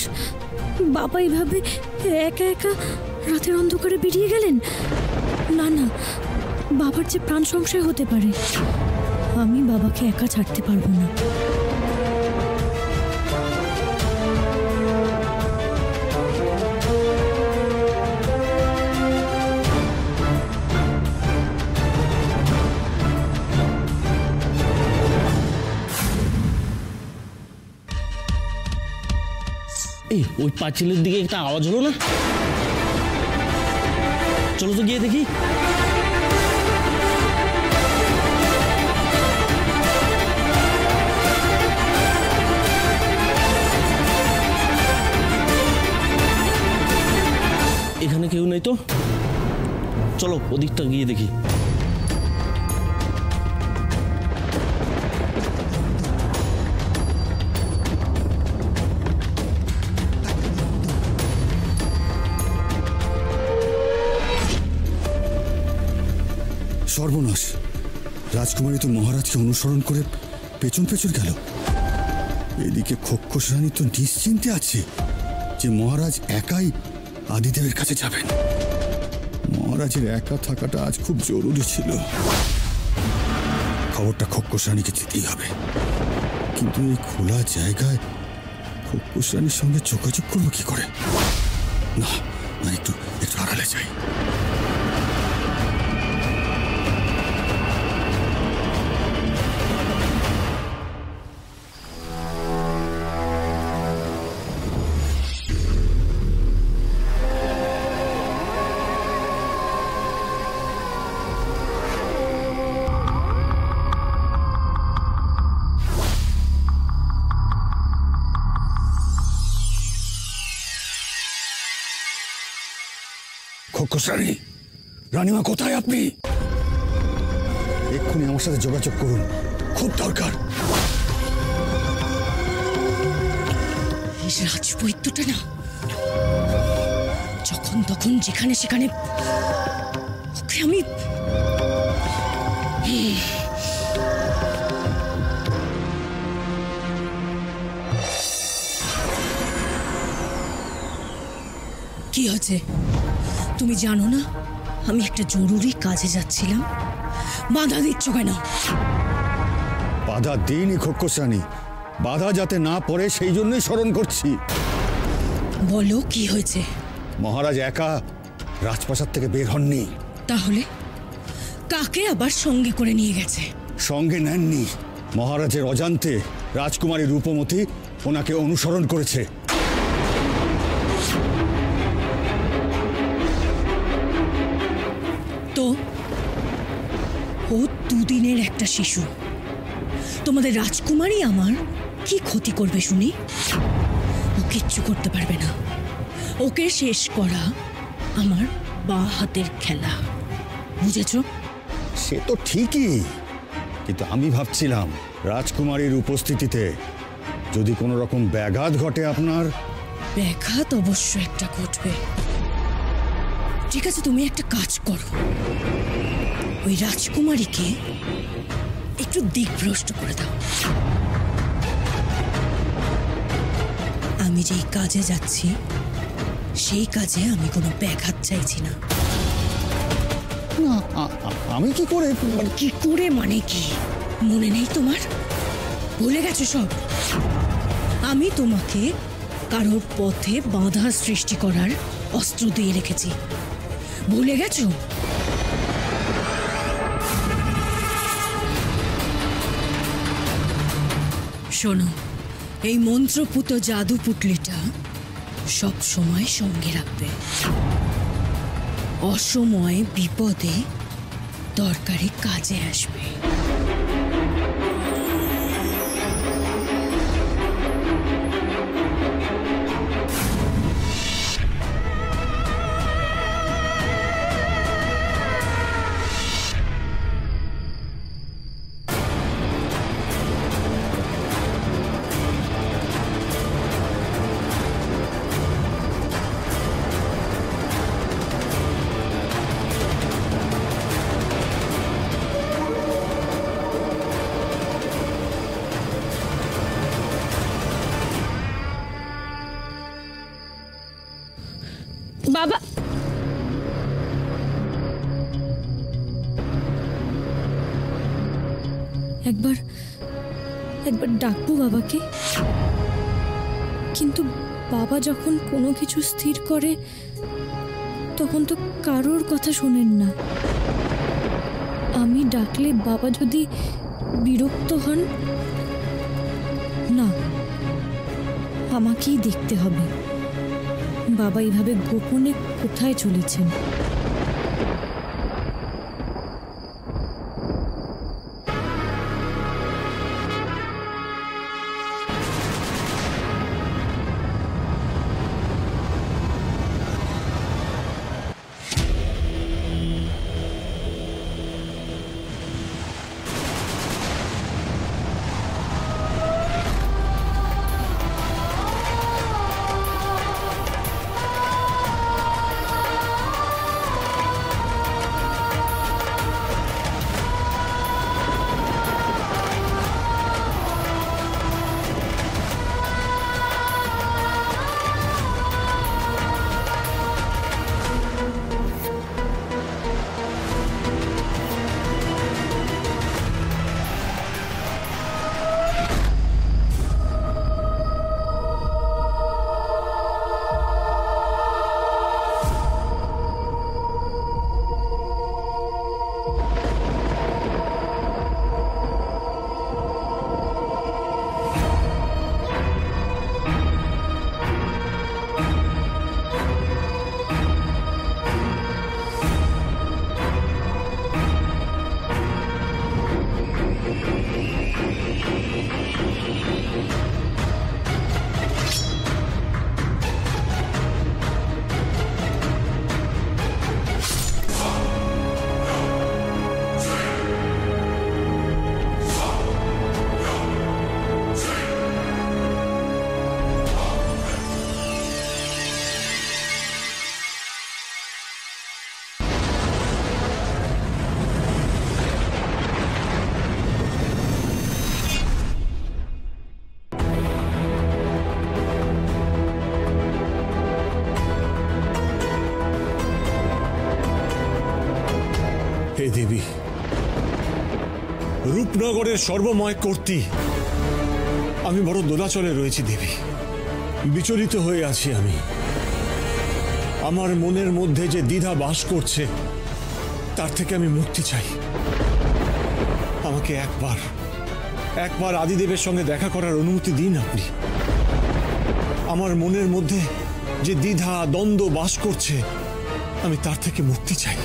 সর্বনাশ, বাবা এভাবে একা একা রাতের অন্ধকারে বেরিয়ে গেলেন। না না, বাবার যে প্রাণ সংশয় হতে পারে, আমি বাবাকে একা ছাড়তে পারবো না। এই ওই পাঁচিলের দিকে একটা আওয়াজ হলো না? চলো তো গিয়ে দেখি। এখানে কেউ নেই তো, চলো ওদিকটা গিয়ে দেখি। সর্বনাশ, রাজকুমারী তো মহারাজকে অনুসরণ করে পেছন পেছন গেল। এদিকে খোক্ষস রানী তো নিশ্চিন্তে আছে যে মহারাজ একাই আদিদেবের কাছে যাবেন। মহারাজের একা থাকাটা আজ খুব জরুরি ছিল। খবরটা খোক্ষস রানীকে দিতেই হবে, কিন্তু এই খোলা জায়গায় খোক্ষস রানীর সঙ্গে যোগাযোগ করবো কি করে? না না, একটু আড়ালে যাই। খোক্ষস রানী, রানীমা কোথায় আপনি? এক্ষুনি আমার সাথে যোগাযোগ করুন, খুব দরকার। রাজবৈদ্যটা না যখন তখন যেখানে সেখানে ওকে আমি কি হচ্ছে? তুমি জানো না আমি একটা জরুরি কাজে যাচ্ছিলাম, বাধা দিচ্ছ কেন? বাধা দিইনি খোক্ষস রানী, বাধা যাতে না পড়ে সেই জন্যই স্মরণ করছি। বলো কি হয়েছে? মহারাজ একা রাজপ্রাসাদ থেকে বের হননি। তাহলে কাকে আবার সঙ্গে করে নিয়ে গেছে? সঙ্গে নেননি, মহারাজের অজান্তে রাজকুমারী রূপমতি ওনাকে অনুসরণ করেছে। তো ও দুদিনের একটা শিশু, তোমাদের রাজকুমারী আমার কি ক্ষতি করবে শুনি? ও কিচ্ছু করতে পারবে না। ওকে শেষ করা আমার বা হাতের খেলা, বুঝেছ? সে তো ঠিকই, কিন্তু আমি ভাবছিলাম রাজকুমারীর উপস্থিতিতে যদি কোনো রকম ব্যাঘাত ঘটে আপনার। ব্যাঘাত অবশ্য একটা ঘটবে। ঠিক আছে, তুমি একটা কাজ করো, ওই রাজকুমারীকে একটু দিকভ্রষ্ট করে দাও। আমি যেই কাজে যাচ্ছি সেই কাজে আমি কোনো ব্যাঘাত চাইছি না। আমি কি করে? কি করে মানে কি? মনে নেই তোমার? ভুলে গেছো সব? আমি তোমাকে কারোর পথে বাধা সৃষ্টি করার অস্ত্র দিয়ে রেখেছি, ভুলে গেছো? শোনো, এই মন্ত্রপুত জাদু পুটলিটা সব সময় সঙ্গে রাখবে। অসময়ে বিপদে দরকারি কাজে আসবে। বাবা, একবার ডাকবো বাবাকে, কিন্তু বাবা যখন কোনো কিছু স্থির করে তখন তো কারোর কথা শোনেন না। আমি ডাকলে বাবা যদি বিরক্ত হন, না, আমাকেই দেখতে হবে বাবা এইভাবে গোপনে কোথায় চলেছেন। হে দেবী, রূপনগরের সর্বময় কর্ত্রী, আমি বড় দোলাচলে রয়েছি দেবী। বিচলিত হয়ে আছি আমি। আমার মনের মধ্যে যে দ্বিধা বাস করছে তার থেকে আমি মুক্তি চাই। আমাকে একবার আদিদেবের সঙ্গে দেখা করার অনুমতি দিন আপনি। আমার মনের মধ্যে যে দ্বিধা দ্বন্দ্ব বাস করছে আমি তার থেকে মুক্তি চাই।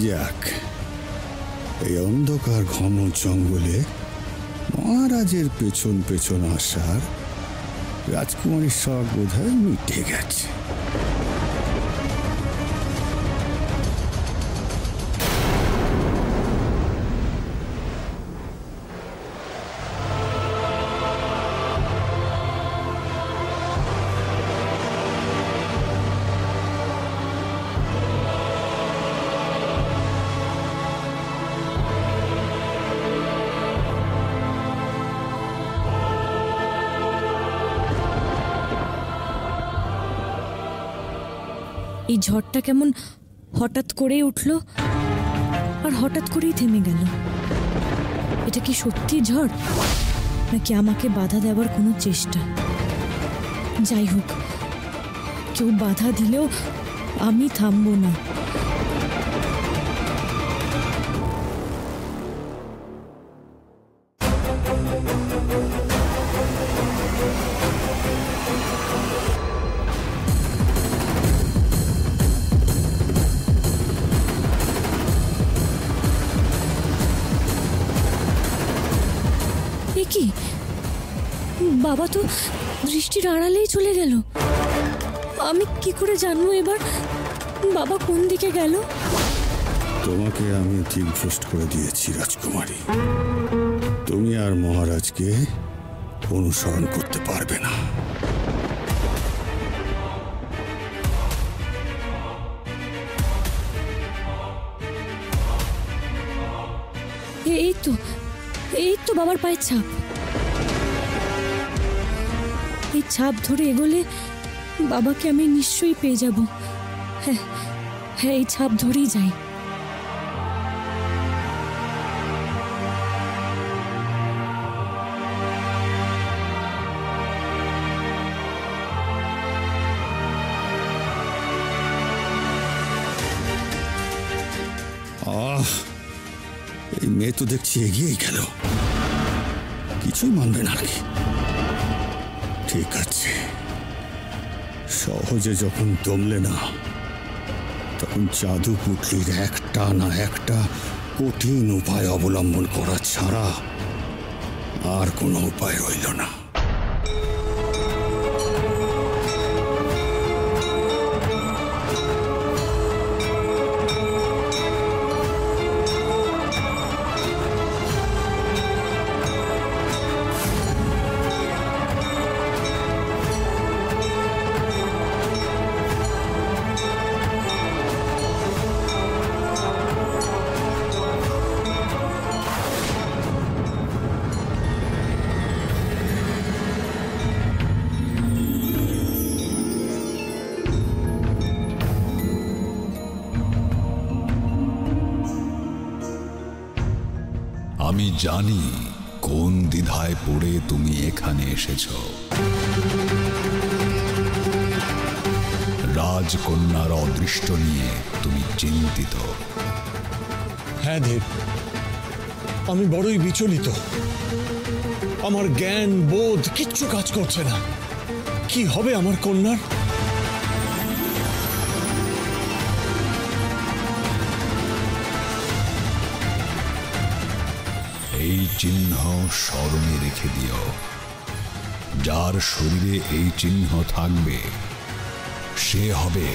যাক, এই অন্ধকার ঘন জঙ্গলে মহারাজের পেছন পেছন আসার রাজকুমারীর শখ বোধহয় মিটে গেছে। এই ঝড়টা কেমন হঠাৎ করেই উঠলো আর হঠাৎ করেই থেমে গেল। এটা কি সত্যি ঝড়, নাকি আমাকে বাধা দেওয়ার কোনো চেষ্টা? যাই হোক, কেউ বাধা দিলেও আমি থামবো না। বাবা তো দৃষ্টির আড়ালেই চলে গেল। আমি কি করে জানবো এবার বাবা কোন দিকে গেল? তোমাকে আমি দিকভ্রষ্ট করে দিয়েছি রাজকুমারী। তুমি আর মহারাজকে অনুসরণ করতে পারবে না। এই তো বাবার পায়ের ছাপ। এই ছাপ ধরে এগোলে বাবাকে আমি নিশ্চয়ই পেয়ে যাব। হ্যাঁ হ্যাঁ, এই ছাপ ধরেই যাই। এই মেয়ে তো দেখছি এগিয়েই গেল, কিছুই মানবে না নাকি? ঠিক আছে, সহজে যখন দমলে না, তখন জাদু পুটলির একটা না একটা কঠিন উপায় অবলম্বন করা ছাড়া আর কোনো উপায় রইল না। আমি জানি কোন দ্বিধায় পড়ে তুমি এখানে এসেছ। রাজকন্যার অদৃষ্ট নিয়ে তুমি চিন্তিত। হ্যাঁ দেব, আমি বড়ই বিচলিত। আমার জ্ঞান বোধ কিচ্ছু কাজ করছে না। কি হবে আমার কন্যার? এই চিহ্ন স্মরণে রেখে দিও। যার শরীরে এই চিহ্ন থাকবে সে হবে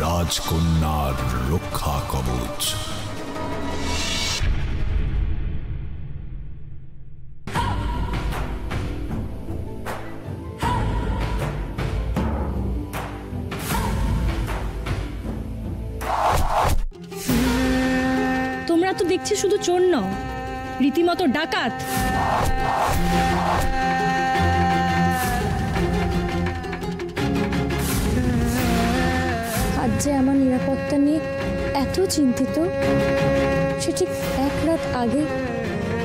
রাজকন্যার রক্ষা কবচ। তোমরা তো দেখছি শুধু চোর নও, রীতিমতো ডাকাত। আজ যে আমার নিরাপত্তা নিয়ে এত চিন্তিত, সে ঠিক এক রাত আগে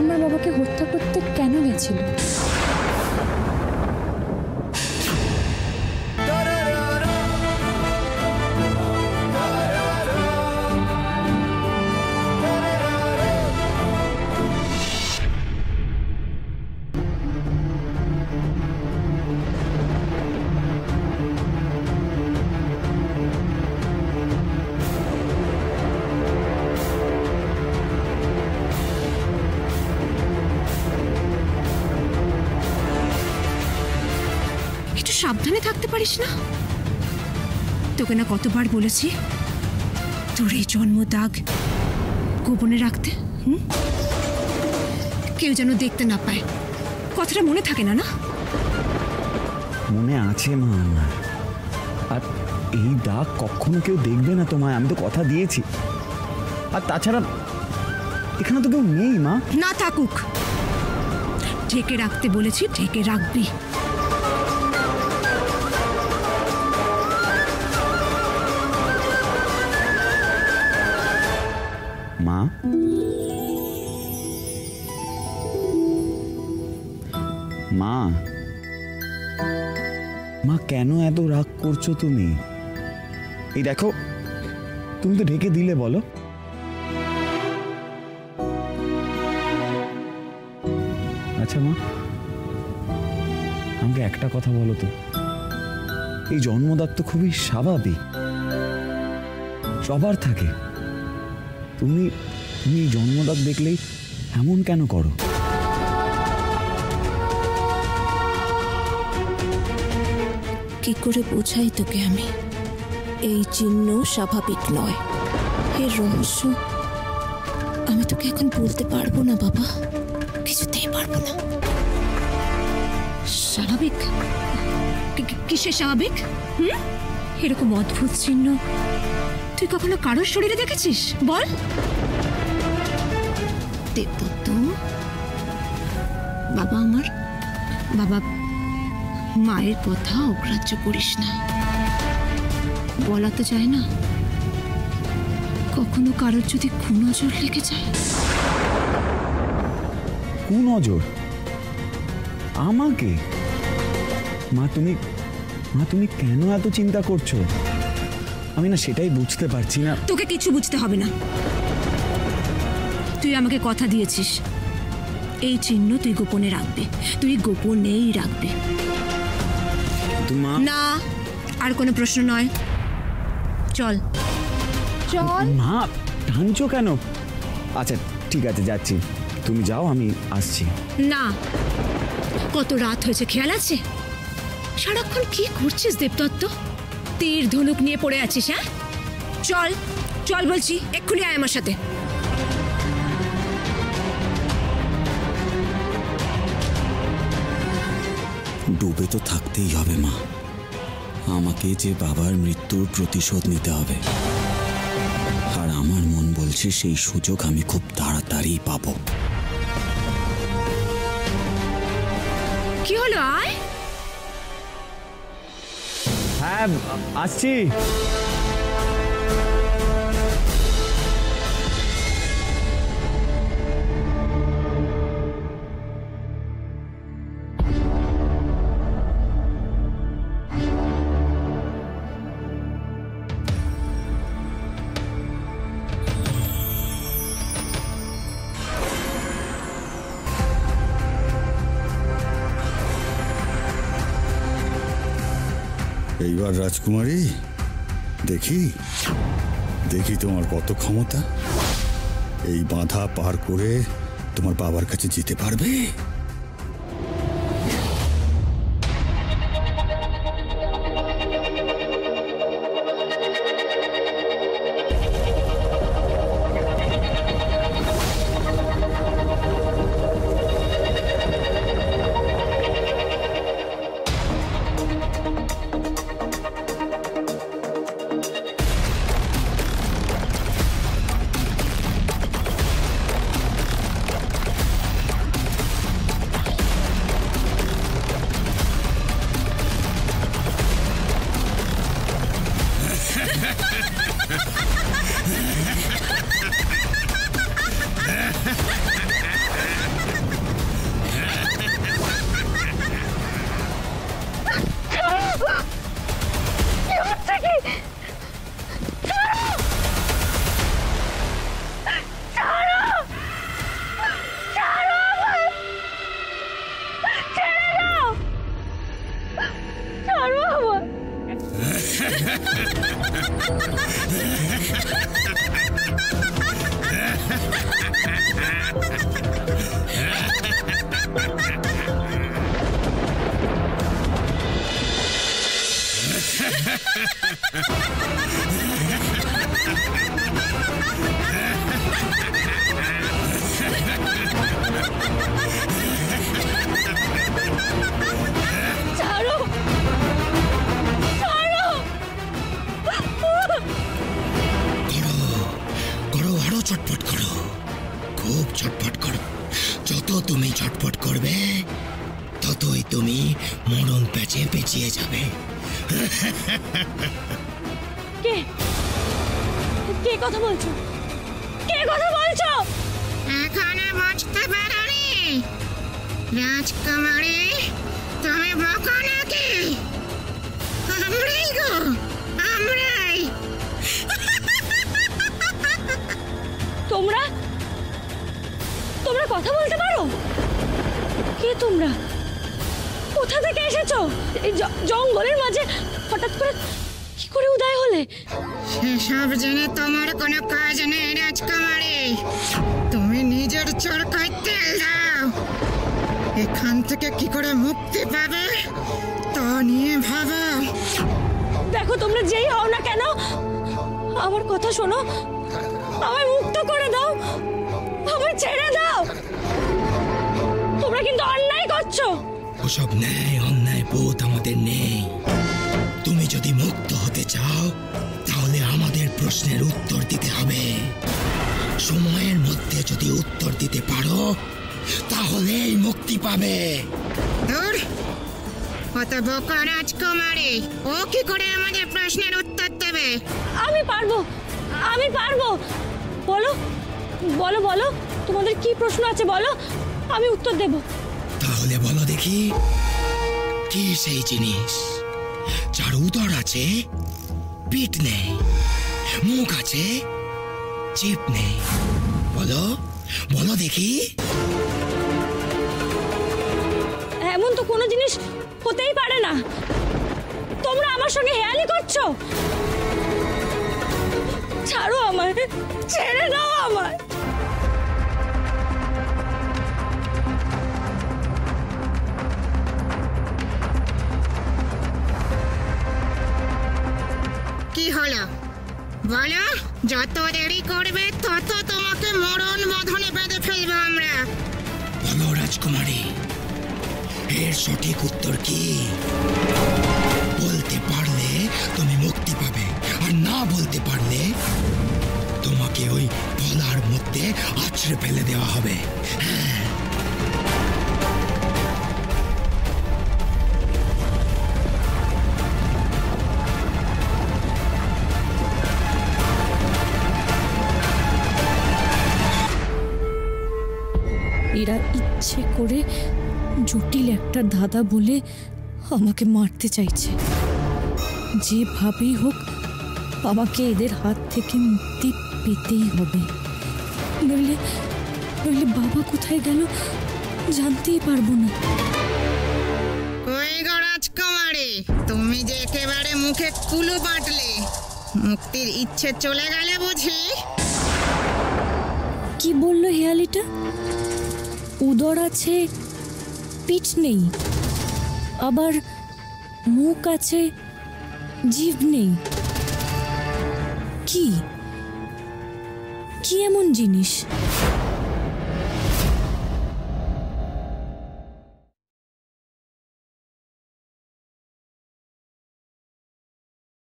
আমার বাবাকে হত্যা করতে কেন গেছিল? সাবধানে থাকতে পারিস না? তোকে না কতবার বলেছি তোর এই জন্ম দাগ গোপনে রাখতে। কেউ যেন দেখতে না পায়। কথাটা মনে থাকে না? না মনে আছে মা আমার। আর এই দাগ কখনো কেউ দেখবে না তোমায়, আমি তো কথা দিয়েছি। আর তাছাড়া এখানে তো কেউ নেই মা। না থাকুক, ঢেকে রাখতে বলেছি, ঢেকে রাখবি। মা, মা, মা কেন এত রাগ করছো তুমি? এই দেখো, তুমি তো ঢেকে দিলে, বলো। আচ্ছা মা, আমাকে একটা কথা বলো তো, এই জন্মদাগ তো খুবই স্বাভাবিক, সবার থাকে। তুমি জন্মদাগ দেখলেই এমন কেন করো? কি করে বোঝাই তোকে আমি? এই চিহ্ন স্বাভাবিক নয়, এর রহস্য আমি তোকে এখন বলতে পারবো না বাবা, কিছুতেই পারবো না। স্বাভাবিক? কিসে স্বাভাবিক? এরকম অদ্ভুত চিহ্ন তুই কখনো কারোর শরীরে দেখেছিস? বল। দেবদত্ত, বাবা আমার, বাবা মায়ের কথা অগ্রাহ্য করিস না। বলা তো যায় না, কখনো কারোর যদি কুনজর লেগে যায়। কুনজর? আমাকে? মা তুমি কেন এত চিন্তা করছো? আমি না সেটাই বুঝতে পারছি না। তোকে কিছু বুঝতে হবে না। তুই আমাকে কথা দিয়েছিস এই চিহ্ন তুই গোপনে রাখবি, তুই গোপনেই রাখবি। না, আর কোনো প্রশ্ন নয়। চল চল। মা টানছো কেন? আচ্ছা ঠিক আছে, যাচ্ছি, তুমি যাও, আমি আসছি। না, কত রাত হয়েছে খেয়াল আছে? সারাক্ষণ কি করছিস দেবদত্ত? তীর ধনুক নিয়ে পড়ে আছিস? হ্যাঁ, চল চল বলছি, এক্ষুনি আয় আমার সাথে। ডুবে তো থাকতেই হবে মা, আমাকে যে বাবার মৃত্যুর প্রতিশোধ নিতে হবে, আর আমার মন বলছে সেই সুযোগ আমি খুব তাড়াতাড়ি পাবো। কি হলো? আয়। হ্যাঁ আসছি। এইবার রাজকুমারী, দেখি দেখি তোমার কত ক্ষমতা। এই বাধা পার করে তোমার বাবার কাছে যেতে পারবে? ছটফট করো, খুব ছটফট করো। যত তুমি ছটফট করবে ততই তুমি মরণ প্যাচে পেঁচিয়ে যাবে। কে কে কথা বলছো? কে কথা বলছো? এখানে বুঝতে পারোনি রাজকুমারী? তুমি বকো নাকি? আমরাই গো, আমরাই। তোমরা তোমরা কথা বলতে পারো? কে তোমরা? কোথা থেকে এসেছো? এই জঙ্গলের মাঝে হঠাৎ করে কি করে উদয় হলে? সেসব জেনে তোমার কোনো কাজ নেই রাজকুমারী। তুমি নিজের চরকায় তেল দাও। এখান থেকে কি করে মুক্তি পাবে তা নিয়ে ভাবো। দেখো তোমরা যেই হও না কেন, আমার কথা শোনো, আমায় মুক্ত করে দাও, আমায় ছেড়ে দাও। তোমরা কিন্তু অন্যায় করছো। ওসব ন্যায় অন্যায় বোধ আমাদের নেই। তুমি যদি মুক্ত হতে চাও তাহলে আমাদের প্রশ্নের উত্তর দিতে হবে। সময়ের মধ্যে যদি উত্তর দিতে পারো তাহলেই মুক্তি পাবে। ধুর, অত বোকা রাজকুমারী, ও কি করে আমাদের প্রশ্নের উত্তর দেবে? আমি পারবো, আমি পারবো। বলো বলো বলো, তোমাদের কি প্রশ্ন আছে বলো, আমি উত্তর দেব। তাহলে বলো দেখি, কি সেই জিনিস যার উদর আছে পিঠ নেই, মুখ আছে জিভ নেই? বলো বলো দেখি। এমন তো কোনো জিনিস হতেই পারে না। তোমরা আমার সঙ্গে হেয়ালি করছো। ছাড়ো আমায়, ছেড়ে দাও আমায়। কি হলো বলো? যত দেরি করবে তত তোমাকে মরণ বাঁধনে বেঁধে ফেলবো আমরা। বলো রাজকুমারী, এর সঠিক উত্তর কি? বলতে পারলে তুমি মুক্তি পাবে, আর না বলতে পারলে তোমাকে ওই গলার মধ্যে আছড়ে ফেলে দেওয়া হবে। হ্যাঁ, এরা ইচ্ছে করে জটিল একটা ধাঁধা বলে আমাকে মারতে চাইছে। যেভাবেই হোক আমাকে এদের হাত থেকে মুক্তি পেতেই হবে, নইলে নইলে বাবা কোথায় গেল জানতেই পারবো না। কই গো রাজকুমারী, তুমি যে একেবারে মুখে কুলু বাটলে, মুক্তির ইচ্ছে চলে গেলে বুঝি? কি বললো হেয়ালিটা? উদর আছে পিঠ নেই, আবার মুখ আছে জিভ নেই। কি কি এমন জিনিস?